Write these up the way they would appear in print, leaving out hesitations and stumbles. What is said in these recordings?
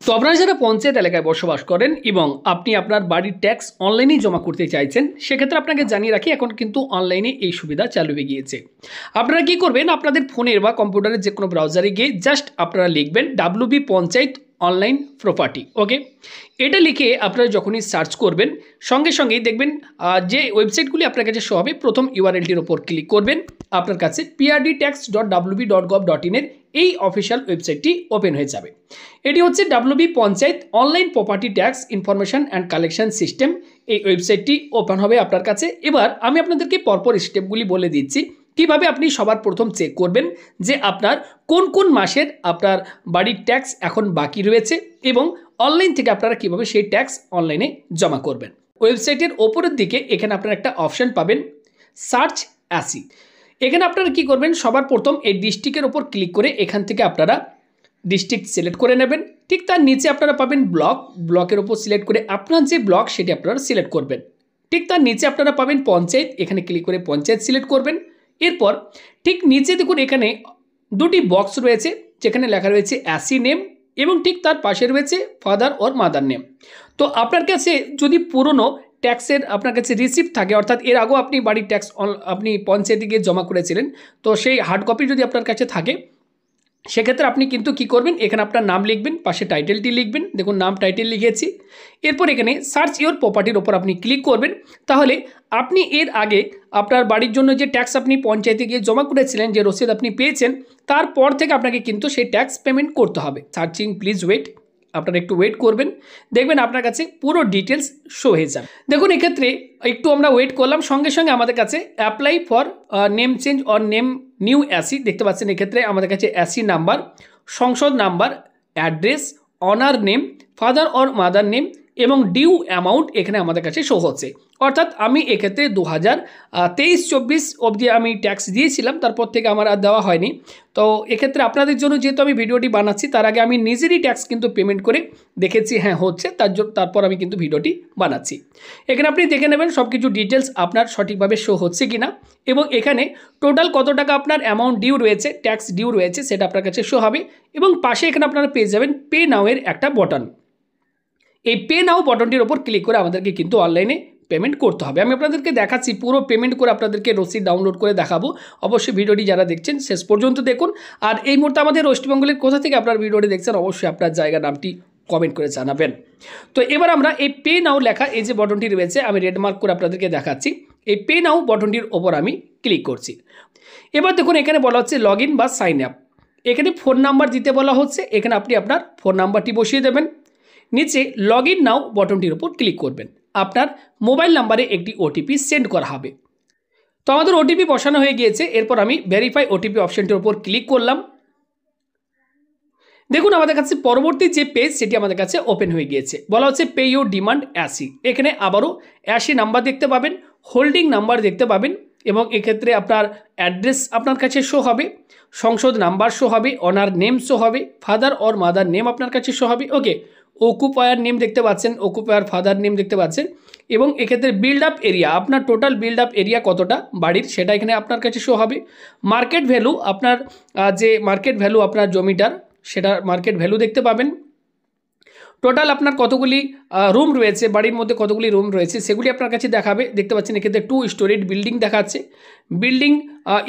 তো আপনারা যারা পঞ্চায়েত এলাকায় বসবাস করেন এবং আপনি আপনার বাড়ির ট্যাক্স অনলাইনেই জমা করতে চাইছেন, সেক্ষেত্রে আপনাকে জানিয়ে রাখি এখন কিন্তু অনলাইনে এই সুবিধা চালু হয়ে গিয়েছে। আপনারা কি করবেন, আপনাদের ফোনের বা কম্পিউটারের যে কোনো ব্রাউজারে গিয়ে জাস্ট আপনারা লিখবেন WB পঞ্চায়েত অনলাইন প্রপার্টি। ওকে, এটা লিখে আপনারা যখনই সার্চ করবেন সঙ্গে সঙ্গেই দেখবেন যে ওয়েবসাইটগুলি আপনার কাছে শো হবে, প্রথম ইউআরএলটির ওপর ক্লিক করবেন, আপনার কাছে prdtax.wb.gov.in এর এই অফিসিয়াল ওয়েবসাইটটি ওপেন হয়ে যাবে। এটি হচ্ছে WB panchayat online property tax information and collection system. এই ওয়েবসাইটটি ওপেন হবে আপনার কাছে। এবার আমি আপনাদেরকে পরপর স্টেপগুলি বলে দিচ্ছি কিভাবে আপনি সবার প্রথম চেক করবেন যে আপনার কোন কোন মাসের আপনার বাড়ির ট্যাক্স এখন বাকি রয়েছে এবং অনলাইন থেকে আপনারা কিভাবে সেই ট্যাক্স অনলাইনে জমা করবেন। ওয়েবসাইটের ওপরের দিকে এখানে আপনারা একটা অপশন পাবেন, সার্চ অ্যাসি। এখানে আপনারা কি করবেন, সবার প্রথম এই ডিস্ট্রিক্টের ওপর ক্লিক করে এখান থেকে আপনারা ডিস্ট্রিক্ট সিলেক্ট করে নেবেন। ঠিক তার নিচে আপনারা পাবেন ব্লক, ব্লকের ওপর সিলেক্ট করে আপনার যে ব্লক সেটি আপনারা সিলেক্ট করবেন। ঠিক তার নিচে আপনারা পাবেন পঞ্চায়েত, এখানে ক্লিক করে পঞ্চায়েত সিলেক্ট করবেন। এরপর ঠিক নিচে দেখুন এখানে দুটি বক্স রয়েছে যেখানে লেখা রয়েছে অ্যাসি নেম এবং ঠিক তার পাশে রয়েছে ফাদার অর মাদার নেম। তো আপনার কাছে যদি পুরনো ট্যাক্সের আপনার কাছে রিসিপ্ট থাকে, অর্থাৎ এর আগেও আপনি বাড়ির ট্যাক্স আপনি পঞ্চায়েতে গিয়ে জমা করেছিলেন, তো সেই হার্ড কপি যদি আপনার কাছে থাকে সেক্ষেত্রে আপনি কিন্তু কি করবেন, এখানে আপনার নাম লিখবেন, পাশে টাইটেলটি লিখবেন, দেখুন নাম টাইটেল লিখেছি। এরপর এখানে সার্চ ইওর প্রপার্টির ওপর আপনি ক্লিক করবেন। তাহলে আপনি এর আগে আপনার বাড়ির জন্য যে ট্যাক্স আপনি পঞ্চায়েতে গিয়ে জমা করেছিলেন, যে রসিদ আপনি পেয়েছেন, তারপর থেকে আপনাকে কিন্তু সেই ট্যাক্স পেমেন্ট করতে হবে। সার্চিং প্লিজ ওয়েট, আপনারা একটু ওয়েট করবেন, দেখবেন আপনার কাছে পুরো ডিটেলস শো হয়ে যাবে। দেখুন এক্ষেত্রে একটু আমরা ওয়েট করলাম, সঙ্গে সঙ্গে আমাদের কাছে apply for name change or name new AC দেখতে পাচ্ছেন। এক্ষেত্রে আমাদের কাছে অ্যাসি নাম্বার, সংসদ number, address, owner name, father or mother name এবং ডিউ অ্যামাউন্ট এখানে আমাদের কাছে শো হচ্ছে। অর্থাৎ আমি এক্ষেত্রে 2023-24 অবধি আমি ট্যাক্স দিয়েছিলাম, তারপর থেকে আমার আর দেওয়া হয়নি। তো এক্ষেত্রে আপনাদের জন্য যেহেতু আমি ভিডিওটি বানাচ্ছি, তার আগে আমি নিজেরই ট্যাক্স কিন্তু পেমেন্ট করে দেখেছি হ্যাঁ হচ্ছে, তারপর আমি কিন্তু ভিডিওটি বানাচ্ছি। এখানে আপনি দেখে নেবেন সব কিছু ডিটেলস আপনার সঠিকভাবে শো হচ্ছে কিনা এবং এখানে টোটাল কত টাকা আপনার অ্যামাউন্ট ডিউ রয়েছে, ট্যাক্স ডিউ রয়েছে, সেটা আপনার কাছে শো হবে। এবং পাশে এখানে আপনারা পেয়ে যাবেন পে নাও এর একটা বটন। এই পে নাও বটনটির ওপর ক্লিক করে আমাদেরকে কিন্তু অনলাইনে পেমেন্ট করতে হবে। আমি আপনাদেরকে দেখাচ্ছি, পুরো পেমেন্ট করে আপনাদেরকে রসিদ ডাউনলোড করে দেখাবো। অবশ্যই ভিডিওটি যারা দেখছেন শেষ পর্যন্ত দেখুন। আর এই মুহূর্তে আমাদের ওয়েস্টবেঙ্গলের কোথা থেকে আপনার ভিডিওটি দেখছেন অবশ্যই আপনার জায়গা নামটি কমেন্ট করে জানাবেন। তো এবার আমরা এই পে নাও লেখা এই যে বটনটি রয়েছে, আমি রেড মার্ক করে আপনাদেরকে দেখাচ্ছি। এই পে নাও বটনটির ওপর আমি ক্লিক করছি। এবার দেখুন এখানে বলা হচ্ছে লগ ইন বা সাইন আপ। এখানে ফোন নাম্বার দিতে বলা হচ্ছে, এখানে আপনি আপনার ফোন নাম্বারটি বসিয়ে দেবেন। নিচে লগ ইন নাও বটনটির উপর ক্লিক করবেন। আপনার মোবাইল নাম্বারে একটি ওটিপি সেন্ড করা হবে। তো আমাদের ওটিপি বসানো হয়ে গিয়েছে। এরপর আমি ভেরিফাই ওটিপি অপশনটির উপর ক্লিক করলাম। দেখুন আমাদের কাছে পরবর্তী যে পেজ সেটি আমাদের কাছে ওপেন হয়ে গিয়েছে। বলা হচ্ছে পে ইউর ডিমান্ড অ্যাসি। এখানে আবারও অ্যাসি নাম্বার দেখতে পাবেন, হোল্ডিং নাম্বার দেখতে পাবেন এবং এক্ষেত্রে আপনার অ্যাড্রেস আপনার কাছে শো হবে, সংসদ নাম্বার শো হবে, অনার নেম শো হবে, ফাদার অর মাদার নেম আপনার কাছে শো হবে। ওকে, অকুপায়ার নেম দেখতে পাচ্ছেন, অকুপায়ার ফাদার নেম দেখতে পাচ্ছেন এবং এক্ষেত্রে বিল্ড আপ এরিয়া, আপনার টোটাল বিল্ড আপ এরিয়া কতটা বাড়ির সেটা এখানে আপনার কাছে শো হবে। মার্কেট ভ্যালু, আপনার যে মার্কেট ভ্যালু আপনার জমিটার সেটা মার্কেট ভ্যালু দেখতে পাবেন। টোটাল আপনার কতগুলি রুম রয়েছে, বাড়ির মধ্যে কতগুলি রুম রয়েছে সেগুলি আপনার কাছে দেখাবে। দেখতে পাচ্ছেন এক্ষেত্রে 2 স্টোরিড বিল্ডিং দেখাচ্ছে। বিল্ডিং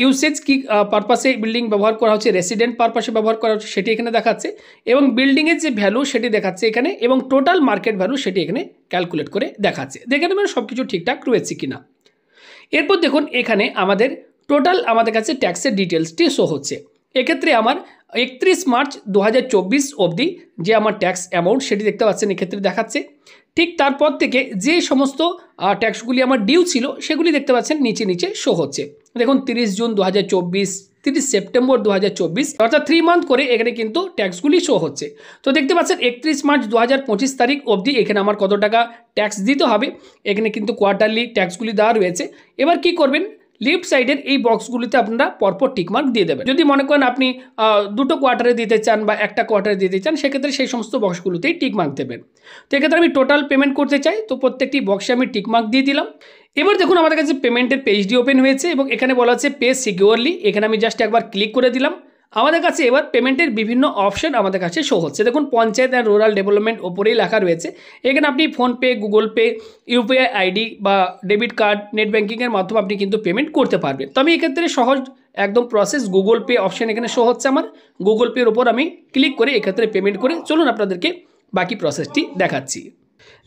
ইউসেজ কি পারপাসে বিল্ডিং ব্যবহার করা হচ্ছে, রেসিডেন্ট পারপাসে ব্যবহার করা হচ্ছে সেটি এখানে দেখাচ্ছে এবং বিল্ডিংয়ের যে ভ্যালু সেটি দেখাচ্ছে এখানে এবং টোটাল মার্কেট ভ্যালু সেটি এখানে ক্যালকুলেট করে দেখাচ্ছে। দেখে নেবেন সব কিছু ঠিকঠাক রয়েছে কিনা। এরপর দেখুন এখানে আমাদের টোটাল আমাদের কাছে ট্যাক্সের ডিটেলসটি শো হচ্ছে। এক্ষেত্রে আমার 31 মার্চ 2024 অবধি যে আমার ট্যাক্স অ্যামাউন্ট সেটি দেখতে পাচ্ছেন এক্ষেত্রে দেখাচ্ছে। ঠিক তারপর থেকে যে সমস্ত ট্যাক্সগুলি আমার ডিউ ছিল সেগুলি দেখতে পাচ্ছেন নিচে নিচে শো হচ্ছে। দেখুন 30 জুন 2024, 30 সেপ্টেম্বর 2024, অর্থাৎ 3 মান্থ করে এখানে কিন্তু ট্যাক্সগুলি শো হচ্ছে। তো দেখতে পাচ্ছেন 31 মার্চ 2025 তারিখ অবধি এখানে আমার কত টাকা ট্যাক্স দিতে হবে, এখানে কিন্তু কোয়ার্টারলি ট্যাক্সগুলি দেওয়া রয়েছে। এবার কি করবেন, লেফট সাইডের এই বক্সগুলিতে আপনারা পরপর টিকমার্ক দিয়ে দেবেন। যদি মনে করেন আপনি দুটো কোয়ার্টারে দিতে চান বা একটা কোয়ার্টারে দিতে চান সেক্ষেত্রে সেই সমস্ত বক্সগুলোতেই টিকমার্ক দেবেন। তো এক্ষেত্রে আমি টোটাল পেমেন্ট করতে চাই, তো প্রত্যেকটি বক্সে আমি টিকমার্ক দিয়ে দিলাম। এবার দেখুন আমাদের কাছে পেমেন্টের পেজটি ওপেন হয়েছে এবং এখানে বলা আছে পে সিকিউরলি। এখানে আমি জাস্ট একবার ক্লিক করে দিলাম। আমাদের কাছে এবার পেমেন্টের বিভিন্ন অপশন আমাদের কাছে শো হচ্ছে। দেখুন পঞ্চায়েত অ্যান্ড রুরাল ডেভেলপমেন্ট ওপরেই লেখা রয়েছে। এখানে আপনি PhonePe, Google pay, UPI ID বা ডেবিট কার্ড, নেট ব্যাঙ্কিংয়ের মাধ্যমে আপনি কিন্তু পেমেন্ট করতে পারবেন। তো আমি এক্ষেত্রে সহজ একদম প্রসেস গুগল পে অপশন এখানে শো হচ্ছে আমার। গুগল পের ওপর আমি ক্লিক করে এক্ষেত্রে পেমেন্ট করে চলুন আপনাদেরকে বাকি প্রসেসটি দেখাচ্ছি।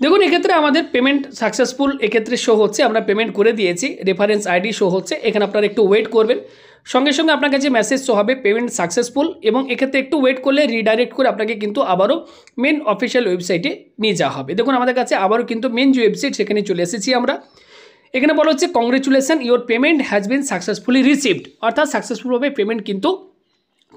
দেখুন এক্ষেত্রে আমাদের পেমেন্ট সাকসেসফুল এক্ষেত্রে শো হচ্ছে, আমরা পেমেন্ট করে দিয়েছি, রেফারেন্স আইডি শো হচ্ছে। এখানে আপনারা একটু ওয়েট করবেন, সঙ্গে সঙ্গে আপনার কাছে মেসেজ শো হবে পেমেন্ট সাকসেসফুল, এবং এক্ষেত্রে একটু ওয়েট করলে রিডাইরেক্ট করে আপনাকে কিন্তু আবারও মেন অফিসিয়াল ওয়েবসাইটে নিয়ে যাওয়া হবে। দেখুন আমাদের কাছে আবারও কিন্তু মেন যে ওয়েবসাইট সেখানে চলে এসেছি আমরা। এখানে বলা হচ্ছে congratulation your payment has been successfully received, অর্থাৎ সাকসেসফুলভাবে পেমেন্ট কিন্তু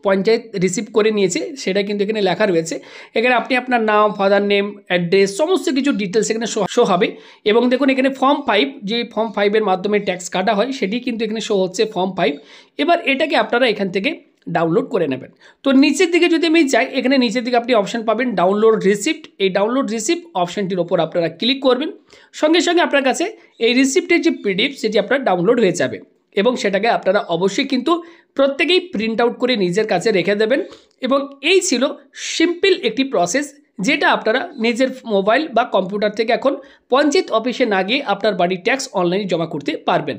পঞ্চায়েত রিসিভ করে নিয়েছে, সেটা কিন্তু এখানে লেখা রয়েছে। এখানে আপনি আপনার নাম, ফাদার নেম, অ্যাড্রেস, সমস্ত কিছু ডিটেলস এখানে শো হবে। এবং দেখুন এখানে ফর্ম 5, যে ফর্ম 5-এর মাধ্যমে ট্যাক্স কাটা হয় সেটি কিন্তু এখানে শো হচ্ছে ফর্ম 5। এবার এটাকে আপনারা এখান থেকে ডাউনলোড করে নেবেন। তো নিচের দিকে যদি আমি যাই, এখানে নিচের দিকে আপনি অপশন পাবেন ডাউনলোড রিসিপ্ট। এই ডাউনলোড রিসিপ্ট অপশনটির ওপর আপনারা ক্লিক করবেন, সঙ্গে সঙ্গে আপনার কাছে এই রিসিপ্টের যে পিডিএফ সেটি আপনার ডাউনলোড হয়ে যাবে, এবং সেটাকে আপনারা অবশ্যই কিন্তু প্রত্যেকেই প্রিন্ট আউট করে নিজের কাছে রেখে দেবেন। এবং এই ছিল সিম্পল একটি প্রসেস, যেটা আপনারা নিজের মোবাইল বা কম্পিউটার থেকে এখন পঞ্চায়েত অফিসে না গিয়ে আপনার বাড়ির ট্যাক্স অনলাইনে জমা করতে পারবেন।